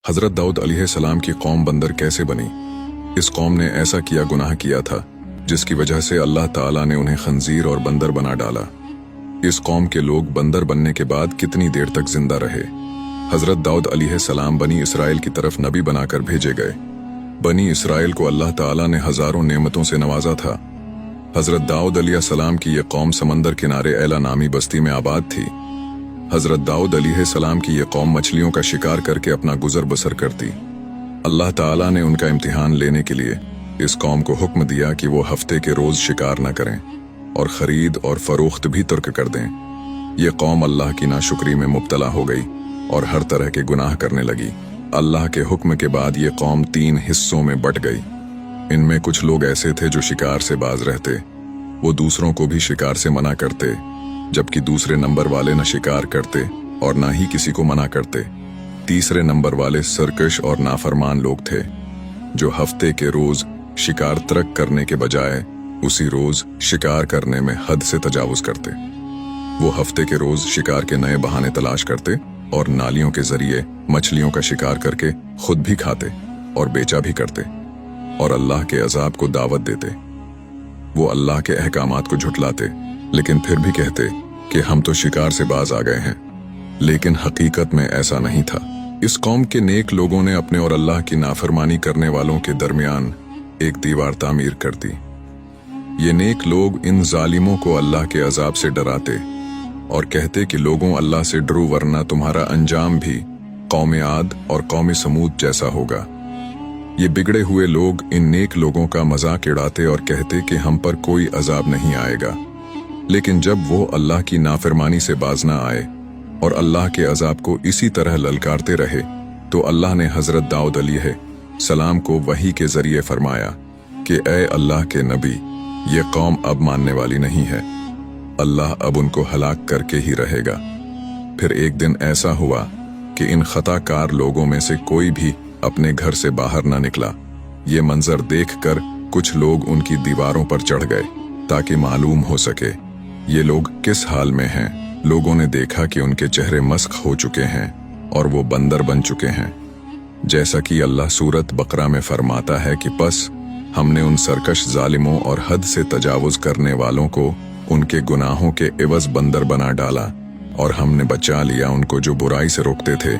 हजरत दाऊद अलैहिस्सलाम की कौम बंदर कैसे बनी? इस कौम ने ऐसा किया गुनाह किया था जिसकी वजह से अल्लाह ताला ने उन्हें खंजीर और बंदर बना डाला। इस कौम के लोग बंदर बनने के बाद कितनी देर तक जिंदा रहे? हजरत दाऊद अलैहिस्सलाम बनी इसराइल की तरफ नबी बनाकर भेजे गए। बनी इसराइल को अल्लाह ताला ने हजारों नेमतों से नवाजा था। हजरत दाऊद अलैहिस्सलाम की यह कौम समंदर किनारे एला नामी बस्ती में आबाद थी। हजरत दाऊद अलैहिस्सलाम की यह कौम मछलियों का शिकार करके अपना गुजर बसर करती। अल्लाह ताला ने उनका इम्तिहान लेने के लिए इस कौम को हुक्म दिया कि वो हफ्ते के रोज शिकार न करें और खरीद और फरोख्त भी तर्क कर दें। ये कौम अल्लाह की नाशुक्री में मुब्तला हो गई और हर तरह के गुनाह करने लगी। अल्लाह के हुक्म के बाद ये कौम 3 हिस्सों में बट गई। इनमें कुछ लोग ऐसे थे जो शिकार से बाज रहते, वो दूसरों को भी शिकार से मना करते, जबकि दूसरे नंबर वाले न शिकार करते और न ही किसी को मना करते। तीसरे नंबर वाले सरकश और नाफरमान लोग थे जो हफ्ते के रोज शिकार तर्क करने के बजाय उसी रोज शिकार करने में हद से तजावुज करते। वो हफ्ते के रोज शिकार के नए बहाने तलाश करते और नालियों के जरिए मछलियों का शिकार करके खुद भी खाते और बेचा भी करते और अल्लाह के अजाब को दावत देते। वो अल्लाह के अहकामात को झुटलाते, लेकिन फिर भी कहते कि हम तो शिकार से बाज आ गए हैं, लेकिन हकीकत में ऐसा नहीं था। इस कौम के नेक लोगों ने अपने और अल्लाह की नाफरमानी करने वालों के दरमियान एक दीवार तामीर कर दी। ये नेक लोग इन जालिमों को अल्लाह के अजाब से डराते और कहते कि लोगों अल्लाह से डरो वरना तुम्हारा अंजाम भी कौम आद और कौम समूद जैसा होगा। ये बिगड़े हुए लोग इन नेक लोगों का मजाक उड़ाते और कहते कि हम पर कोई अजाब नहीं आएगा, लेकिन जब वो अल्लाह की नाफरमानी से बाज ना आए और अल्लाह के अजाब को इसी तरह ललकारते रहे तो अल्लाह ने हजरत दाऊद अलैहिस्सलाम को वही के जरिए फरमाया कि ए अल्लाह के नबी, ये कौम अब मानने वाली नहीं है, अल्लाह अब उनको हलाक करके ही रहेगा। फिर एक दिन ऐसा हुआ कि इन खताकार लोगों में से कोई भी अपने घर से बाहर न निकला। ये मंजर देखकर कुछ लोग उनकी दीवारों पर चढ़ गए ताकि मालूम हो सके ये लोग किस हाल में हैं। लोगों ने देखा कि उनके चेहरे मस्ख हो चुके हैं और वो बंदर बन चुके हैं। जैसा कि अल्लाह सूरत बकरा में फरमाता है कि बस हमने उन सरकश जालिमों और हद से तजावुज करने वालों को उनके गुनाहों के एवज बंदर बना डाला और हमने बचा लिया उनको जो बुराई से रोकते थे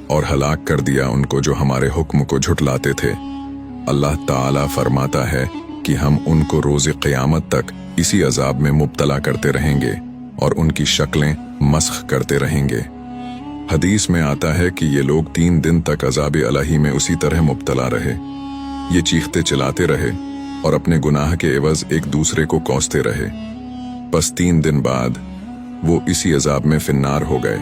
और हलाक कर दिया उनको जो हमारे हुक्म को झुटलाते थे। अल्लाह ताला फरमाता है कि हम उनको रोज़े क़यामत तक इसी अजाब में मुब्तला करते रहेंगे और उनकी शक्लें मस्ख करते रहेंगे। हदीस में आता है कि ये लोग 3 दिन तक अजाब अलही में उसी तरह मुब्तला रहे। ये चीखते चिल्लाते रहे और अपने गुनाह के एवज एक दूसरे को कोसते रहे। बस 3 दिन बाद वो इसी अजाब में फिन्नार हो गए।